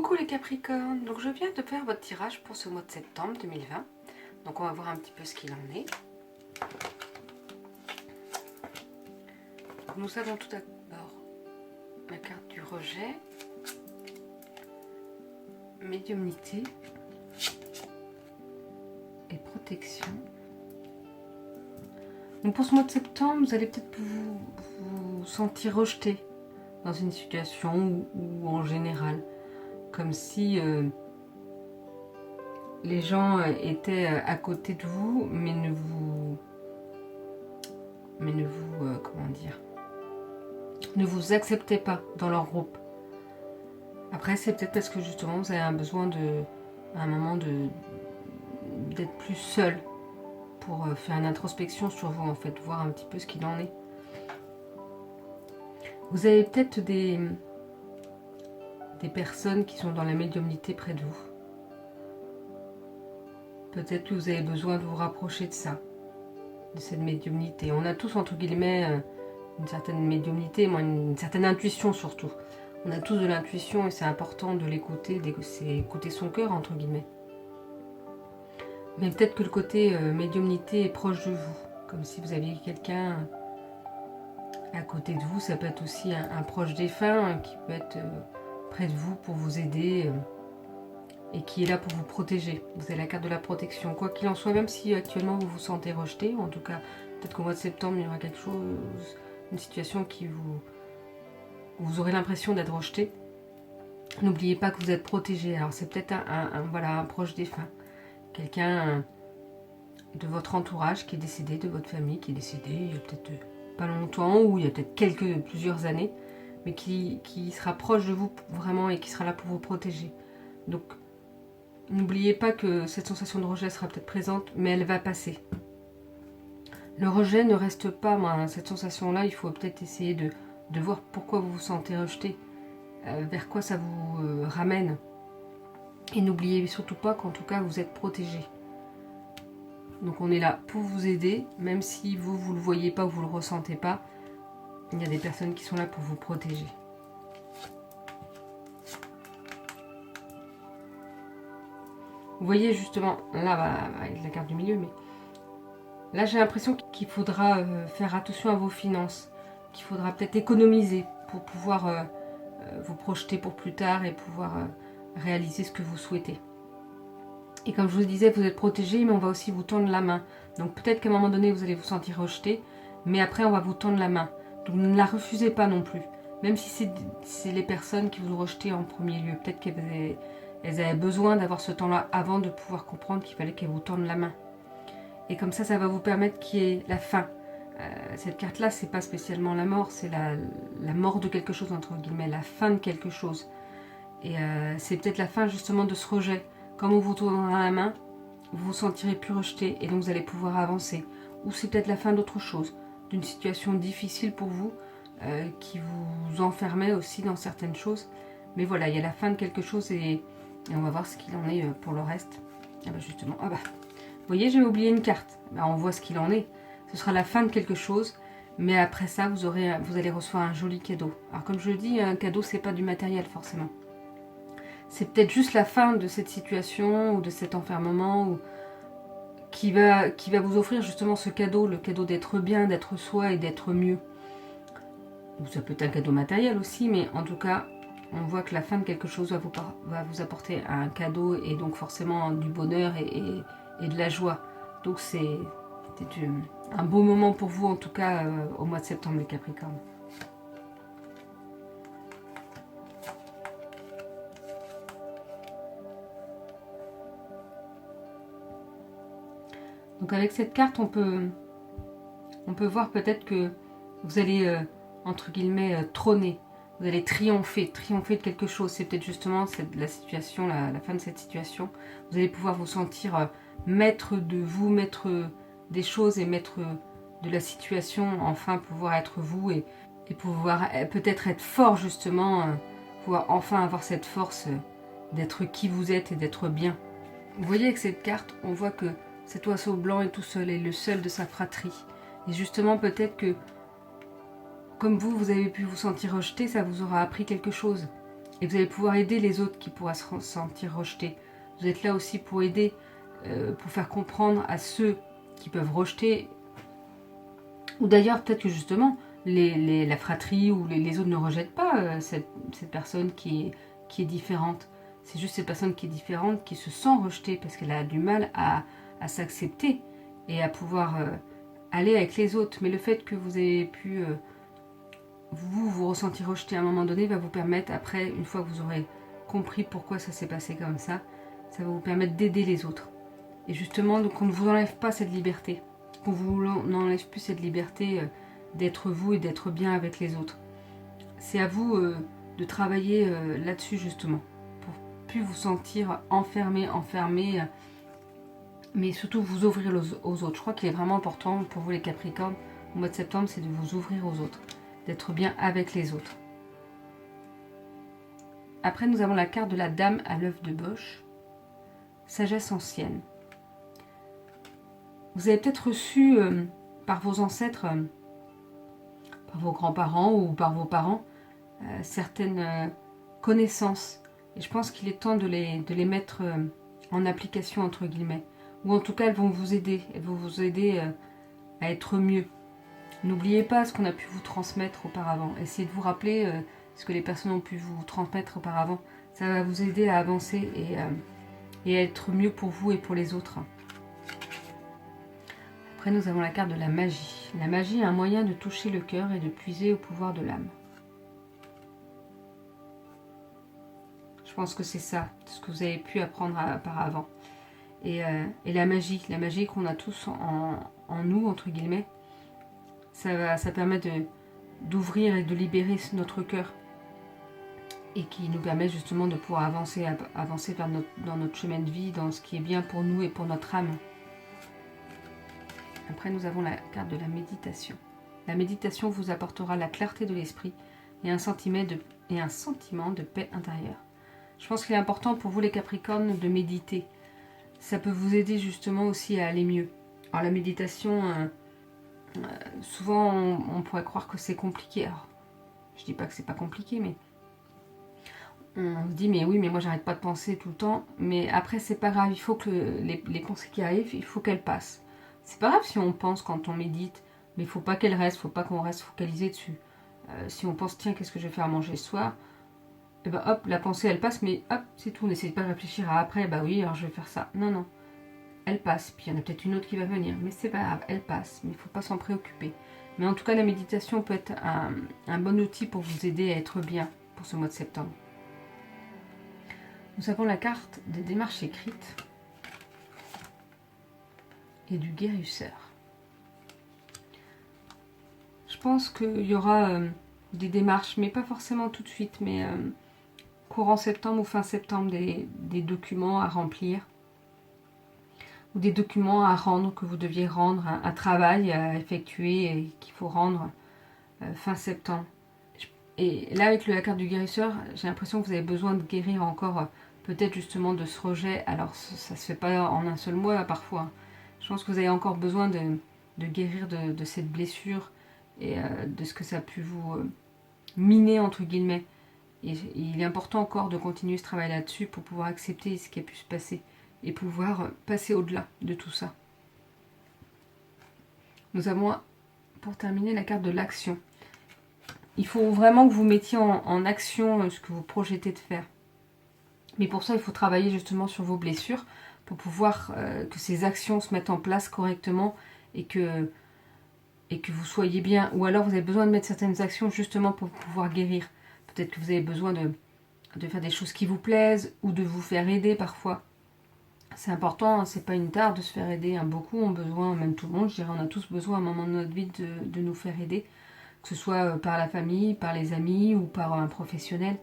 Coucou les Capricornes, donc je viens de faire votre tirage pour ce mois de septembre 2020. Donc on va voir un petit peu ce qu'il en est. Nous avons tout d'abord la carte du rejet, médiumnité et protection. Donc pour ce mois de septembre, vous allez peut-être vous sentir rejeté dans une situation ou en général. Comme si les gens étaient à côté de vous, mais ne vous comment dire, ne vous acceptaient pas dans leur groupe. Après, c'est peut-être parce que justement, vous avez un besoin à un moment d'être plus seul pour faire une introspection sur vous, en fait, voir un petit peu ce qu'il en est. Vous avez peut-être des personnes qui sont dans la médiumnité près de vous. Peut-être que vous avez besoin de vous rapprocher de ça, de cette médiumnité. On a tous, entre guillemets, une certaine médiumnité, une certaine intuition surtout. On a tous de l'intuition et c'est important de l'écouter, c'est écouter son cœur, entre guillemets. Mais peut-être que le côté médiumnité est proche de vous, comme si vous aviez quelqu'un à côté de vous. Ça peut être aussi un proche défunt qui peut être près de vous pour vous aider et qui est là pour vous protéger. Vous avez la carte de la protection. Quoi qu'il en soit, même si actuellement vous vous sentez rejeté, ou en tout cas, peut-être qu'au mois de septembre, il y aura quelque chose, une situation où vous aurez l'impression d'être rejeté. N'oubliez pas que vous êtes protégé. Alors c'est peut-être un proche défunt. Quelqu'un de votre entourage qui est décédé, de votre famille qui est décédé il y a peut-être pas longtemps, ou il y a peut-être plusieurs années, mais qui sera proche de vous vraiment et qui sera là pour vous protéger. Donc, n'oubliez pas que cette sensation de rejet sera peut-être présente, mais elle va passer. Le rejet ne reste pas, cette sensation-là, il faut peut-être essayer de voir pourquoi vous vous sentez rejeté, vers quoi ça vous ramène. Et n'oubliez surtout pas qu'en tout cas, vous êtes protégé. Donc on est là pour vous aider, même si vous ne le voyez pas ou vous ne le ressentez pas, il y a des personnes qui sont là pour vous protéger. Vous voyez justement, là, avec la carte du milieu, mais là j'ai l'impression qu'il faudra faire attention à vos finances, qu'il faudra peut-être économiser pour pouvoir vous projeter pour plus tard et pouvoir réaliser ce que vous souhaitez. Et comme je vous disais, vous êtes protégé, mais on va aussi vous tendre la main. Donc peut-être qu'à un moment donné, vous allez vous sentir rejeté, mais après on va vous tendre la main. Donc ne la refusez pas non plus. Même si c'est les personnes qui vous ont rejeté en premier lieu. Peut-être qu'elles avaient besoin d'avoir ce temps-là avant de pouvoir comprendre qu'il fallait qu'elles vous tendent la main. Et comme ça va vous permettre qu'il y ait la fin. Cette carte-là, c'est pas spécialement la mort, c'est la mort de quelque chose, entre guillemets, la fin de quelque chose. Et c'est peut-être la fin justement de ce rejet. Quand on vous tournera la main, vous vous sentirez plus rejeté et donc vous allez pouvoir avancer. Ou c'est peut-être la fin d'autre chose, d'une situation difficile pour vous, qui vous enfermait aussi dans certaines choses. Mais voilà, il y a la fin de quelque chose et on va voir ce qu'il en est pour le reste. Ah bah justement, vous voyez, j'ai oublié une carte. On voit ce qu'il en est. Ce sera la fin de quelque chose, mais après ça, vous allez recevoir un joli cadeau. Alors comme je le dis, un cadeau, c'est pas du matériel forcément. C'est peut-être juste la fin de cette situation ou de cet enfermement qui va vous offrir justement ce cadeau, le cadeau d'être bien, d'être soi et d'être mieux. Ou ça peut être un cadeau matériel aussi, mais en tout cas, on voit que la fin de quelque chose va vous apporter un cadeau et donc forcément du bonheur et de la joie. Donc c'était un beau moment pour vous en tout cas au mois de septembre les Capricornes. Donc avec cette carte, on peut voir peut-être que vous allez, entre guillemets, trôner. Vous allez triompher de quelque chose. C'est peut-être justement la situation, la fin de cette situation. Vous allez pouvoir vous sentir maître de vous, maître des choses et maître de la situation. Enfin, pouvoir être vous et pouvoir peut-être être fort justement. Pouvoir enfin avoir cette force d'être qui vous êtes et d'être bien. Vous voyez avec cette carte, on voit que cet oiseau blanc est tout seul et le seul de sa fratrie. Et justement, peut-être que, comme vous avez pu vous sentir rejeté, ça vous aura appris quelque chose. Et vous allez pouvoir aider les autres qui pourraient se sentir rejetés. Vous êtes là aussi pour aider, pour faire comprendre à ceux qui peuvent rejeter. Ou d'ailleurs, peut-être que justement, la fratrie ou les autres ne rejettent pas cette personne qui est différente. C'est juste cette personne qui est différente qui se sent rejetée parce qu'elle a du mal à s'accepter et à pouvoir aller avec les autres. Mais le fait que vous ayez pu vous ressentir rejeté à un moment donné va vous permettre, après, une fois que vous aurez compris pourquoi ça s'est passé comme ça va vous permettre d'aider les autres. Et justement, donc, on ne vous enlève pas cette liberté. Qu'on vous n'enlève plus cette liberté d'être vous et d'être bien avec les autres. C'est à vous de travailler là-dessus justement, pour plus vous sentir enfermé, mais surtout vous ouvrir aux autres. Je crois qu'il est vraiment important pour vous les Capricornes, au mois de septembre, c'est de vous ouvrir aux autres, d'être bien avec les autres. Après, nous avons la carte de la Dame à l'œuf de Bosch, sagesse ancienne. Vous avez peut-être reçu par vos ancêtres, par vos grands-parents ou par vos parents, certaines connaissances. Et je pense qu'il est temps de les mettre en application, entre guillemets. Ou en tout cas, elles vont vous aider. Elles vont vous aider à être mieux. N'oubliez pas ce qu'on a pu vous transmettre auparavant. Essayez de vous rappeler ce que les personnes ont pu vous transmettre auparavant. Ça va vous aider à avancer et à être mieux pour vous et pour les autres. Après, nous avons la carte de la magie. La magie est un moyen de toucher le cœur et de puiser au pouvoir de l'âme. Je pense que c'est ça, ce que vous avez pu apprendre auparavant. Et la magie qu'on a tous en nous, entre guillemets, ça permet d'ouvrir et de libérer notre cœur. Et qui nous permet justement de pouvoir avancer dans notre chemin de vie, dans ce qui est bien pour nous et pour notre âme. Après, nous avons la carte de la méditation. La méditation vous apportera la clarté de l'esprit et un sentiment de paix intérieure. Je pense qu'il est important pour vous les Capricornes de méditer. Ça peut vous aider justement aussi à aller mieux. Alors la méditation, souvent on pourrait croire que c'est compliqué. Alors, je dis pas que c'est pas compliqué, mais on se dit mais oui, mais moi j'arrête pas de penser tout le temps. Mais après c'est pas grave, il faut que les pensées qui arrivent, il faut qu'elles passent. C'est pas grave si on pense quand on médite, mais il faut pas qu'elles restent, faut pas qu'on reste focalisé dessus. Si on pense tiens qu'est-ce que je vais faire à manger ce soir, et ben hop la pensée elle passe, mais hop c'est tout. N'essayez pas de réfléchir à après, bah oui alors je vais faire ça. Non, elle passe. Puis il y en a peut-être une autre qui va venir, mais c'est pas grave, elle passe. Mais il faut pas s'en préoccuper. Mais en tout cas la méditation peut être un bon outil pour vous aider à être bien pour ce mois de septembre. Nous avons la carte des démarches écrites et du guérisseur. Je pense qu'il y aura des démarches, mais pas forcément tout de suite, mais courant septembre ou fin septembre, des documents à remplir ou des documents à rendre que vous deviez rendre, un travail à effectuer et qu'il faut rendre fin septembre. Et là, avec la carte du guérisseur, j'ai l'impression que vous avez besoin de guérir encore peut-être justement de ce rejet. Alors, ça se fait pas en un seul mois parfois. Je pense que vous avez encore besoin de guérir de cette blessure et de ce que ça a pu vous miner, entre guillemets. Et il est important encore de continuer ce travail là-dessus pour pouvoir accepter ce qui a pu se passer et pouvoir passer au-delà de tout ça. Nous avons, pour terminer, la carte de l'action. Il faut vraiment que vous mettiez en action ce que vous projetez de faire. Mais pour ça, il faut travailler justement sur vos blessures pour pouvoir que ces actions se mettent en place correctement et que vous soyez bien. Ou alors, vous avez besoin de mettre certaines actions justement pour pouvoir guérir. Peut-être que vous avez besoin de faire des choses qui vous plaisent ou de vous faire aider parfois. C'est important, hein, c'est pas une tare de se faire aider. Hein. Beaucoup ont besoin, même tout le monde, je dirais, on a tous besoin à un moment de notre vie de nous faire aider. Que ce soit par la famille, par les amis ou par un professionnel.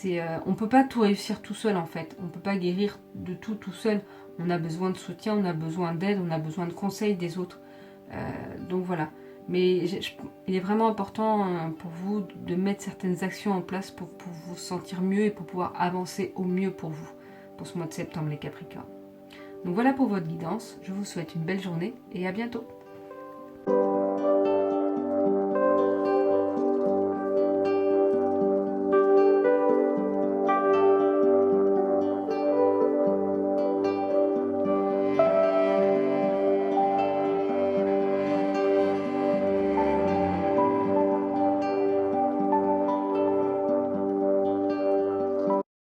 On ne peut pas tout réussir tout seul en fait. On ne peut pas guérir de tout seul. On a besoin de soutien, on a besoin d'aide, on a besoin de conseils des autres. Donc voilà. Mais il est vraiment important pour vous de mettre certaines actions en place pour vous sentir mieux et pour pouvoir avancer au mieux pour vous, pour ce mois de septembre les Capricornes. Donc voilà pour votre guidance. Je vous souhaite une belle journée et à bientôt.